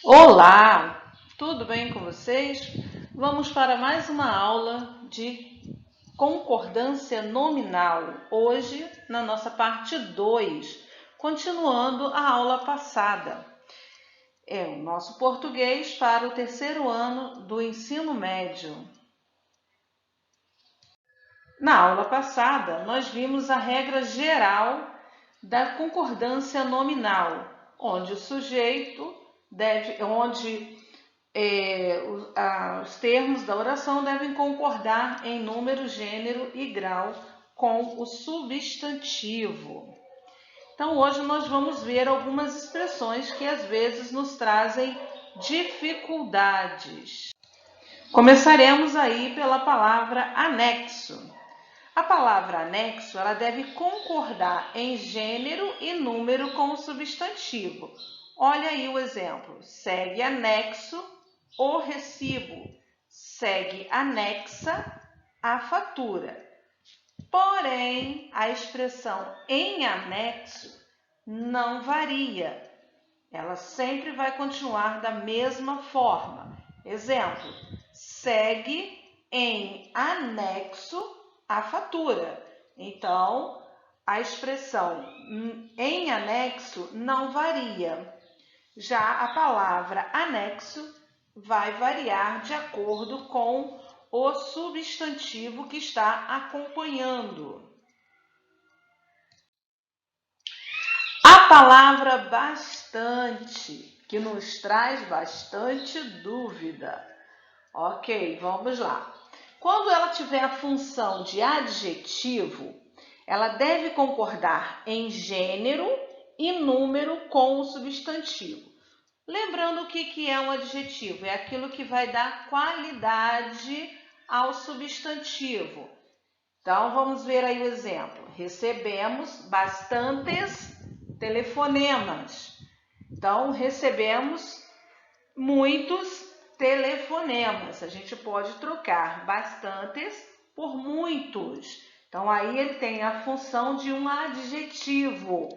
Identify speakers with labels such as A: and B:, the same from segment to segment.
A: Olá, tudo bem com vocês? Vamos para mais uma aula de concordância nominal. Hoje, na nossa parte 2, continuando a aula passada. É o nosso português para o terceiro ano do ensino médio. Na aula passada, nós vimos a regra geral da concordância nominal, onde o sujeito os termos da oração devem concordar em número, gênero e grau com o substantivo. Então, hoje nós vamos ver algumas expressões que às vezes nos trazem dificuldades. Começaremos aí pela palavra anexo. A palavra anexo, ela deve concordar em gênero e número com o substantivo. Olha aí o exemplo. Segue anexo o recibo. Segue anexa a fatura. Porém, a expressão em anexo não varia. Ela sempre vai continuar da mesma forma. Exemplo, segue em anexo a fatura. Então, a expressão em anexo não varia. Já a palavra anexo vai variar de acordo com o substantivo que está acompanhando. A palavra bastante, que nos traz bastante dúvida. Ok, vamos lá. Quando ela tiver a função de adjetivo, ela deve concordar em gênero e número com o substantivo. Lembrando o que é um adjetivo? É aquilo que vai dar qualidade ao substantivo. Então, vamos ver aí o exemplo. Recebemos bastantes telefonemas. Então, recebemos muitos telefonemas. A gente pode trocar bastantes por muitos. Então, aí ele tem a função de um adjetivo.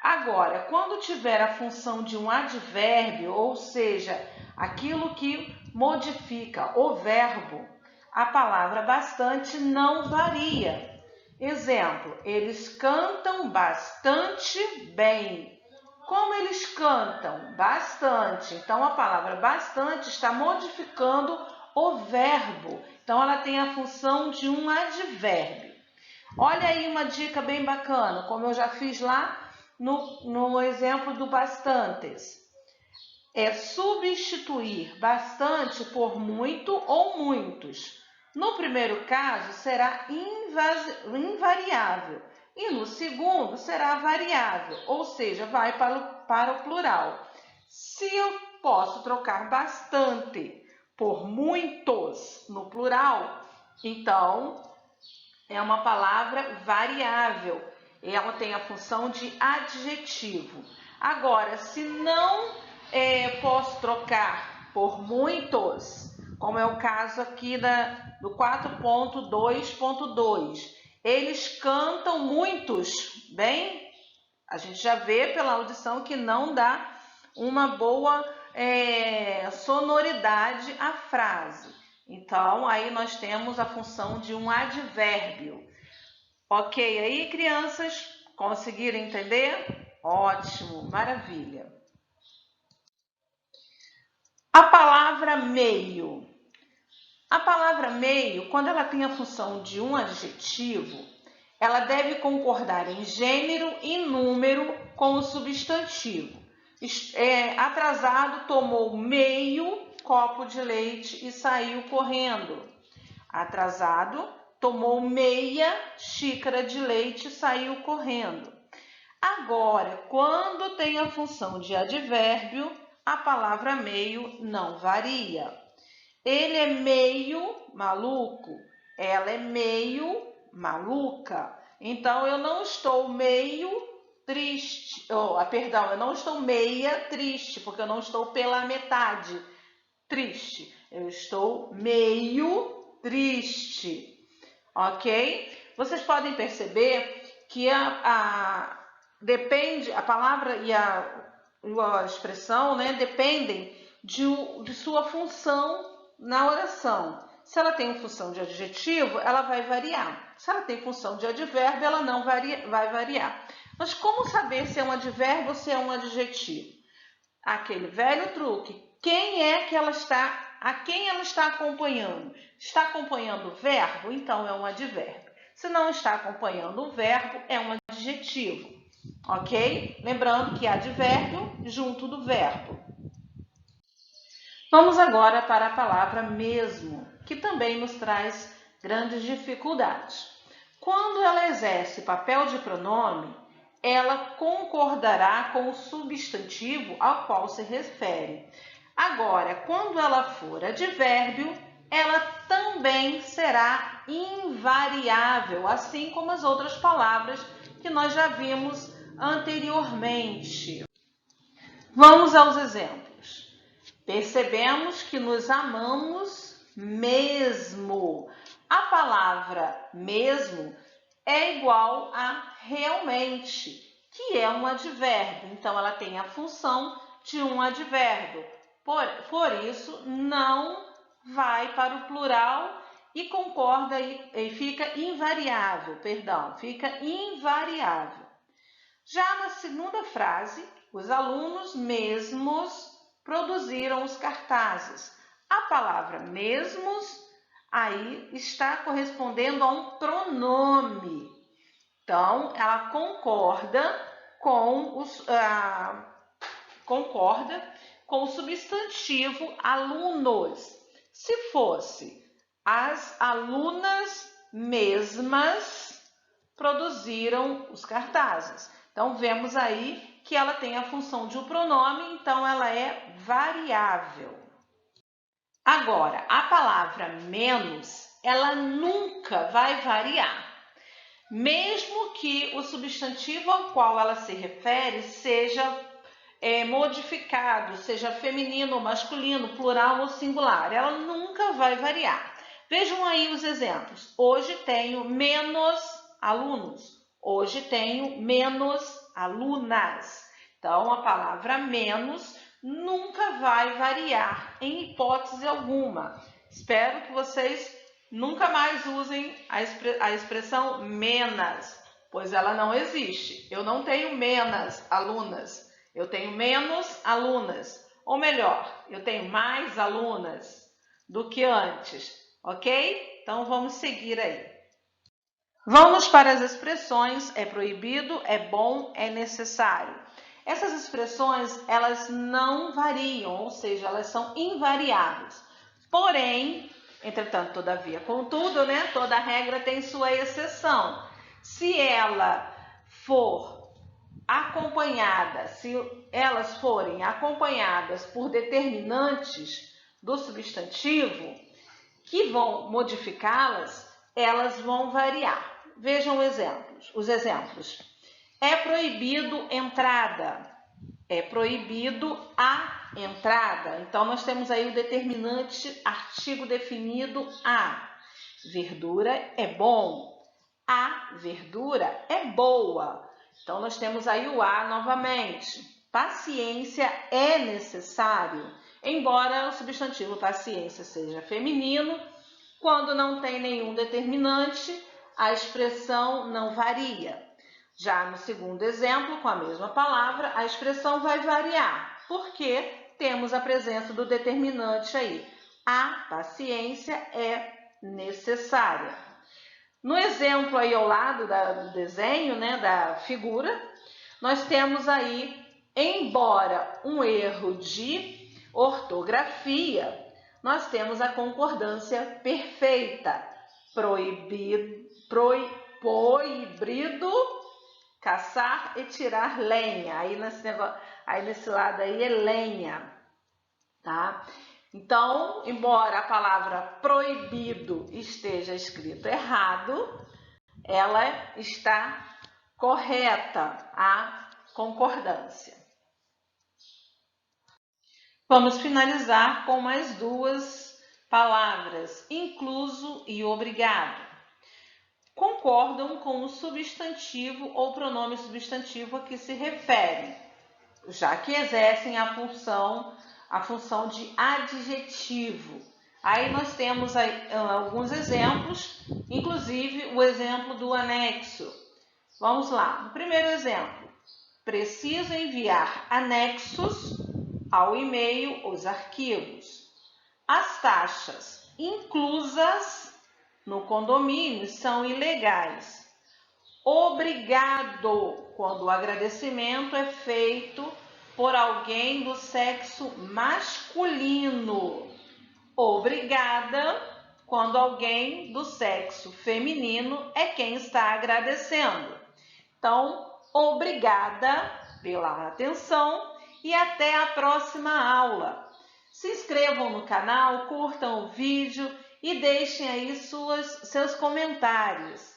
A: Agora, quando tiver a função de um advérbio, ou seja, aquilo que modifica o verbo, a palavra bastante não varia. Exemplo, eles cantam bastante bem. Como eles cantam? Bastante. Então, a palavra bastante está modificando o verbo. Então, ela tem a função de um advérbio. Olha aí uma dica bem bacana, como eu já fiz lá no exemplo do bastantes. É substituir bastante por muito ou muitos. No primeiro caso, será invariável. E no segundo, será variável, ou seja, vai para o plural. Se eu posso trocar bastante por muitos no plural, então é uma palavra variável. Ela tem a função de adjetivo. Agora, se não posso trocar por muitos, como é o caso aqui do 4.2.2, eles cantam muitos bem. A gente já vê pela audição que não dá uma boa sonoridade à frase. Então, aí nós temos a função de um advérbio. Ok aí, crianças? Conseguiram entender? Ótimo, maravilha. A palavra meio. A palavra meio, quando ela tem a função de um adjetivo, ela deve concordar em gênero e número com o substantivo. Atrasado tomou meio copo de leite e saiu correndo. Atrasado tomou meia xícara de leite e saiu correndo. Agora, quando tem a função de advérbio, a palavra meio não varia. Ele é meio maluco, ela é meio maluca. Então, eu não estou meio triste, eu não estou meia triste, porque eu não estou pela metade triste. Eu estou meio triste, ok? Vocês podem perceber que depende, a palavra e a expressão, né, dependem de sua função na oração. Se ela tem função de adjetivo, ela vai variar. Se ela tem função de advérbio, ela não vai variar. Mas como saber se é um advérbio ou se é um adjetivo? Aquele velho truque. A quem ela está acompanhando? Está acompanhando o verbo? Então é um advérbio. Se não está acompanhando o verbo, é um adjetivo. Ok? Lembrando que advérbio junto do verbo. Vamos agora para a palavra mesmo, que também nos traz grandes dificuldades. Quando ela exerce papel de pronome, ela concordará com o substantivo ao qual se refere. Agora, quando ela for advérbio, ela também será invariável, assim como as outras palavras que nós já vimos anteriormente. Vamos aos exemplos. Percebemos que nos amamos mesmo. A palavra mesmo é igual a realmente, que é um advérbio. Então, ela tem a função de um advérbio. Por isso, não vai para o plural e concorda e fica invariável, fica invariável. Já na segunda frase, os alunos mesmos produziram os cartazes. A palavra mesmos aí está correspondendo a um pronome. Então, ela concorda com o substantivo alunos. Se fosse as alunas mesmas produziram os cartazes. Então, vemos aí que ela tem a função de um pronome, então ela é variável. Agora, a palavra menos, ela nunca vai variar. Mesmo que o substantivo ao qual ela se refere seja modificado, seja feminino ou masculino, plural ou singular, ela nunca vai variar. Vejam aí os exemplos. Hoje tenho menos alunos. Hoje tenho menos alunas. Então, a palavra menos nunca vai variar, em hipótese alguma. Espero que vocês nunca mais usem a expressão menos, pois ela não existe. Eu não tenho menos alunas, eu tenho menos alunas. Ou melhor, eu tenho mais alunas do que antes, ok? Então, vamos seguir aí. Vamos para as expressões é proibido, é bom, é necessário. Essas expressões, elas não variam, ou seja, elas são invariáveis. Porém, entretanto, todavia, contudo, né, toda regra tem sua exceção. Se ela for acompanhada, se elas forem acompanhadas por determinantes do substantivo que vão modificá-las, elas vão variar. Vejam os exemplos. É proibido entrada. É proibido a entrada. Então, nós temos aí o determinante artigo definido a. Verdura é bom. A verdura é boa. Então, nós temos aí o a novamente. Paciência é necessário. Embora o substantivo paciência seja feminino, quando não tem nenhum determinante, a expressão não varia. Já no segundo exemplo, com a mesma palavra, a expressão vai variar, porque temos a presença do determinante aí. A paciência é necessária. No exemplo aí ao lado do desenho, né, da figura, nós temos aí, embora um erro de ortografia, nós temos a concordância perfeita. Proibido, caçar e tirar lenha. Aí nesse lado aí é lenha, tá? Então, embora a palavra proibido esteja escrito errado, ela está correta, a concordância. Vamos finalizar com mais duas palavras, incluso e obrigado. Concordam com o substantivo ou pronome substantivo a que se referem. já que exercem a função de adjetivo. Aí nós temos aí, alguns exemplos, inclusive o exemplo do anexo. Vamos lá, no primeiro exemplo. Preciso enviar anexos ao e-mail os arquivos. As taxas inclusas no condomínio são ilegais. Obrigado, quando o agradecimento é feito por alguém do sexo masculino. Obrigada, quando alguém do sexo feminino é quem está agradecendo. Então, obrigada pela atenção e até a próxima aula. Se inscrevam no canal, curtam o vídeo e deixem aí seus comentários.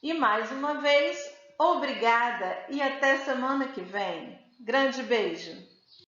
A: E mais uma vez, obrigada e até semana que vem. Grande beijo!